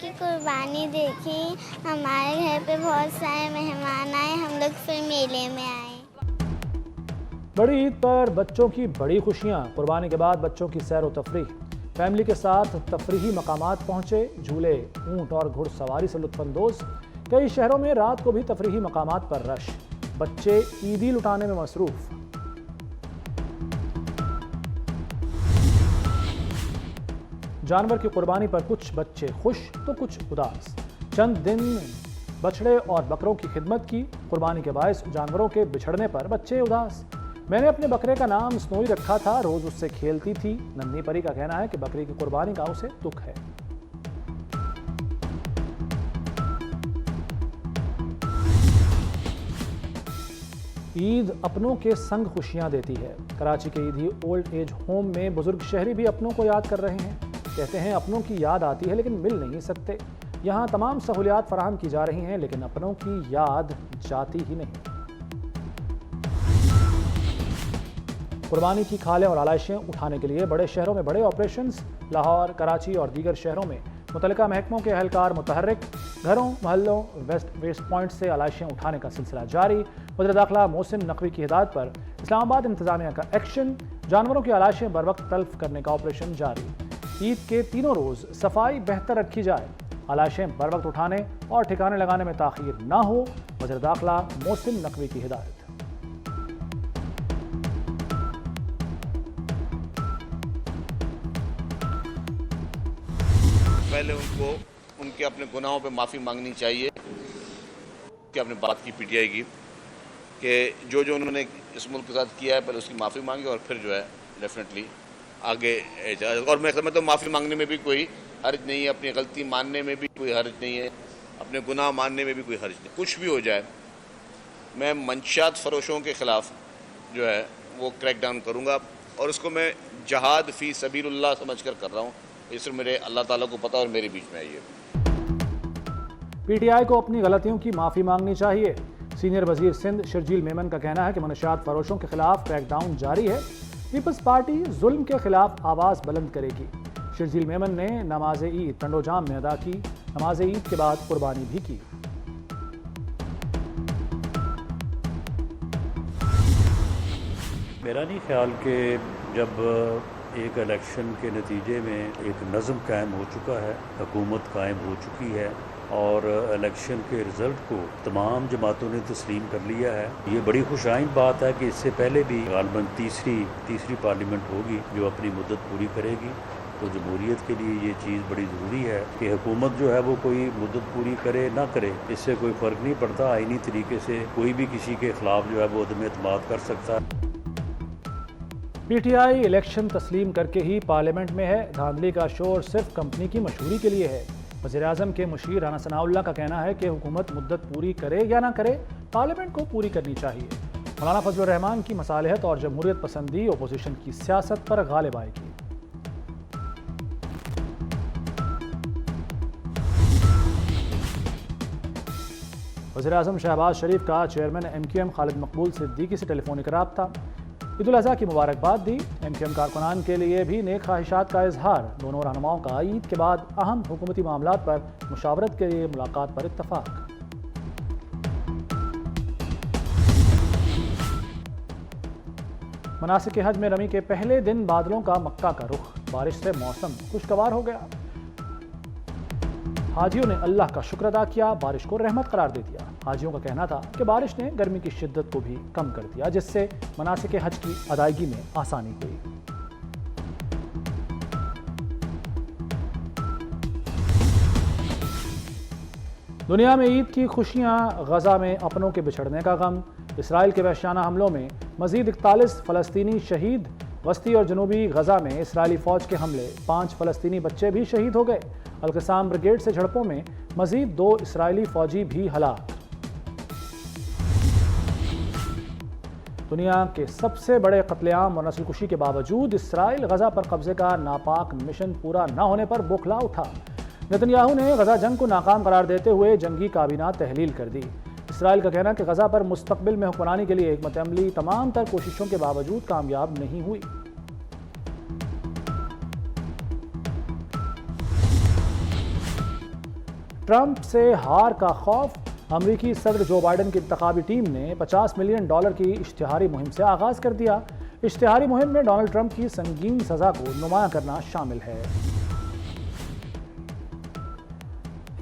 کی قربانی دیکھی. ہمارے گھر پہ بہت سارے مہمان آئے, ہم لوگ پھر میلے میں آئے. بڑی عید پر بچوں کی بڑی خوشیاں. قربانی کے بعد بچوں کی سیر و تفریح. فیملی کے ساتھ تفریحی مقامات پہنچے. جھولے, اونٹ اور گھڑ سواری سے لطف اندوز. کئی شہروں میں رات کو بھی تفریحی مقامات پر رش. بچے عیدی لٹانے میں مصروف. جانور کی قربانی پر کچھ بچے خوش تو کچھ اداس. چند دن بچڑے اور بکروں کی خدمت کی. قربانی کے باعث جانوروں کے بچھڑنے پر بچے اداس. میں نے اپنے بکرے کا نام سنوئی رکھا تھا, روز اس سے کھیلتی تھی. ننھی پری کا کہنا ہے کہ بکری کی قربانی کا اسے دکھ ہے. عید اپنوں کے سنگ خوشیاں دیتی ہے. کراچی کے عیدی اولڈ ایج ہوم میں بزرگ شہری بھی اپنوں کو یاد کر رہے ہیں. کہتے ہیں اپنوں کی یاد آتی ہے لیکن مل نہیں سکتے. یہاں تمام سہولیات فراہم کی جا رہی ہیں لیکن اپنوں کی یاد جاتی ہی نہیں. قربانی کی کھالیں اور آلائشیں اٹھانے کے لیے بڑے شہروں میں بڑے آپریشنز. لاہور, کراچی اور دیگر شہروں میں متعلقہ محکموں کے اہلکار متحرک. گھروں, محلوں, ویسٹ پوائنٹ سے آلائشیں اٹھانے کا سلسلہ جاری. وزیر داخلہ محسن نقوی کی ہدایت پر اسلام آباد انتظامیہ کا ایکشن. جانوروں کی آلائشیں بروقت تلف کرنے کا آپریشن جاری. عید کے تینوں روز صفائی بہتر رکھی جائے. آلائشیں بروقت اٹھانے اور ٹھکانے لگانے میں تاخیر نہ ہو. وزیر داخلہ محسن نقوی کی ہدایت. پہلے ان کو ان کے اپنے گناہوں پہ معافی مانگنی چاہیے کہ اپنے بات کی پی ٹی آئی کی کہ جو انہوں نے اس ملک کے ساتھ کیا ہے پہلے اس کی معافی مانگے اور پھر جو ہے ڈیفینیٹلی آگے جائے. اور میں سمجھتا ہوں معافی مانگنے میں بھی کوئی حرج نہیں ہے, اپنی غلطی ماننے میں بھی کوئی حرج نہیں ہے, اپنے گناہ ماننے میں بھی کوئی حرج نہیں. کچھ بھی ہو جائے میں منشیات فروشوں کے خلاف جو ہے وہ کریک ڈاؤن کروں گا اور اس کو میں جہاد فی سبیل اللہ سمجھ کر رہا ہوں. یہ صرف میرے اللہ تعالیٰ کو پتہ اور میرے بیچ میں ہے. یہ پی ٹی آئی کو اپنی غلطیوں کی معافی مانگنی چاہیے. سینئر وزیر سندھ شرجیل میمن کا کہنا ہے کہ منشیات فروشوں کے خلاف کریک ڈاؤن جاری ہے. پیپلز پارٹی ظلم کے خلاف آواز بلند کرے گی. شرجیل میمن نے نماز عید ٹنڈو جام میں ادا کی. نماز عید کے بعد قربانی بھی کی. میرا نہیں خیال کہ جب ایک الیکشن کے نتیجے میں ایک نظم قائم ہو چکا ہے, حکومت قائم ہو چکی ہے اور الیکشن کے رزلٹ کو تمام جماعتوں نے تسلیم کر لیا ہے. یہ بڑی خوش آئند بات ہے کہ اس سے پہلے بھی غالباً تیسری پارلیمنٹ ہوگی جو اپنی مدت پوری کرے گی. تو جمہوریت کے لیے یہ چیز بڑی ضروری ہے کہ حکومت جو ہے وہ کوئی مدت پوری کرے نہ کرے, اس سے کوئی فرق نہیں پڑتا. آئینی طریقے سے کوئی بھی کسی کے خلاف جو ہے وہ عدم اعتماد کر سکتا ہے. پی ٹی آئی الیکشن تسلیم کر کے ہی پارلیمنٹ میں ہے. دھاندلی کا شور صرف کمپنی کی مشہوری کے لیے ہے. وزیر اعظم کے مشیر رانا ثناء اللہ کا کہنا ہے کہ حکومت مدت پوری کرے یا نہ کرے پارلیمنٹ کو پوری کرنی چاہیے. مولانا فضل الرحمان کی مصالحت اور جمہوریت پسندی اپوزیشن کی سیاست پر غالب آئے گی. وزیر اعظم شہباز شریف کا چیئرمین ایم کیو ایم خالد مقبول صدیقی سے ٹیلی فونک رابطہ. عید الاضحیٰ کی مبارکباد دی. ایم کیو ایم کارکنان کے لیے بھی نیک خواہشات کا اظہار. دونوں رہنماؤں کا عید کے بعد اہم حکومتی معاملات پر مشاورت کے لیے ملاقات پر اتفاق. مناسک حج میں رمی کے پہلے دن بادلوں کا مکہ کا رخ. بارش سے موسم خوشگوار ہو گیا. حاجیوں نے اللہ کا شکر ادا کیا, بارش کو رحمت قرار دے دیا. حاجیوں کا کہنا تھا کہ بارش نے گرمی کی شدت کو بھی کم کر دیا جس سے مناسک حج کی ادائیگی میں آسانی ہوئی. دنیا میں عید کی خوشیاں, غزہ میں اپنوں کے بچھڑنے کا غم. اسرائیل کے وحشیانہ حملوں میں مزید 41 فلسطینی شہید. وسطی اور جنوبی غزہ میں اسرائیلی فوج کے حملے, 5 فلسطینی بچے بھی شہید ہو گئے. القسام بریگیڈ سے جھڑپوں میں مزید 2 اسرائیلی فوجی بھی ہلاک. دنیا کے سب سے بڑے قتل عام اور نسل کشی کے باوجود اسرائیل غزہ پر قبضے کا ناپاک مشن پورا نہ ہونے پر بوکھلا اٹھا. نتنیاہو نے غزہ جنگ کو ناکام قرار دیتے ہوئے جنگی کابینہ تحلیل کر دی. اسرائیل کا کہنا کہ غزہ پر مستقبل میں حکمرانی کے لیے حکمت عملی تمام تر کوششوں کے باوجود کامیاب نہیں ہوئی. ٹرمپ سے ہار کا خوف، امریکی صدر جو بائیڈن کی انتخابی ٹیم نے $50 ملین کی اشتہاری مہم سے آغاز کر دیا۔ اشتہاری مہم میں ڈونلڈ ٹرمپ کی سنگین سزا کو نمایاں کرنا شامل ہے۔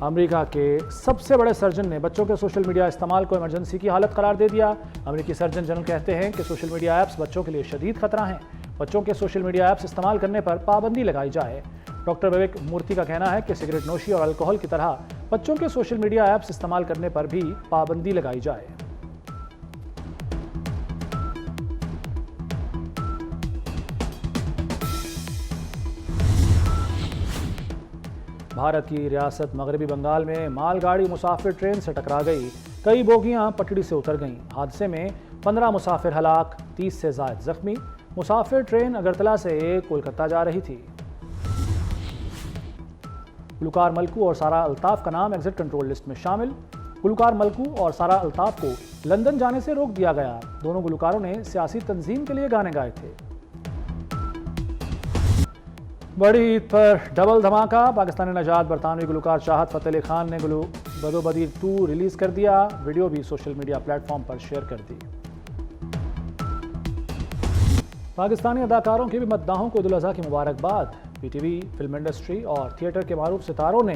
امریکہ کے سب سے بڑے سرجن نے بچوں کے سوشل میڈیا استعمال کو ایمرجنسی کی حالت قرار دے دیا۔ امریکی سرجن جنرل کہتے ہیں کہ سوشل میڈیا ایپس بچوں کے لیے شدید خطرہ ہیں، بچوں کے سوشل میڈیا ایپس استعمال کرنے پر پابندی لگائی جائے۔ ڈاکٹر وویک مورتی کا کہنا ہے کہ سگریٹ نوشی اور الکوہل کی طرح بچوں کے سوشل میڈیا ایپس استعمال کرنے پر بھی پابندی لگائی جائے۔ بھارت کی ریاست مغربی بنگال میں مال گاڑی مسافر ٹرین سے ٹکرا گئی، کئی بوگیاں پٹڑی سے اتر گئیں۔ حادثے میں 15 مسافر ہلاک، 30 سے زائد زخمی۔ مسافر ٹرین اگرتلہ سے کولکتہ جا رہی تھی۔ گلوکار ملکو اور سارا الطاف کا نام ایگزٹ کنٹرول لسٹ میں شامل۔ گلوکار ملکو اور سارا الطاف کو لندن جانے سے روک دیا گیا۔ دونوں گلوکاروں نے سیاسی تنظیم کے لیے گانے گائے تھے۔ بڑی عید پر ڈبل دھماکہ، پاکستانی نژاد برطانوی گلوکار شاہد فتح علی خان نے بدو بدی 2 ریلیز کر دیا، ویڈیو بھی سوشل میڈیا پلیٹ فارم پر شیئر کر دی۔ پاکستانی اداکاروں کے بھی مداحوں کو عید الاضحیٰ کی مبارکباد۔ P T V, film industry اور تھیٹر کے معروف ستاروں نے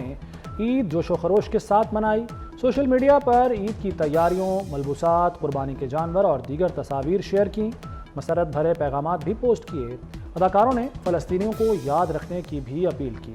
عید جوش و خروش کے ساتھ منائی۔ سوشل میڈیا پر عید کی تیاریوں، ملبوسات، قربانی کے جانور اور دیگر تصاویر شیئر کیں، مسرت بھرے پیغامات بھی پوسٹ کیے۔ اداکاروں نے فلسطینیوں کو یاد رکھنے کی بھی اپیل کی۔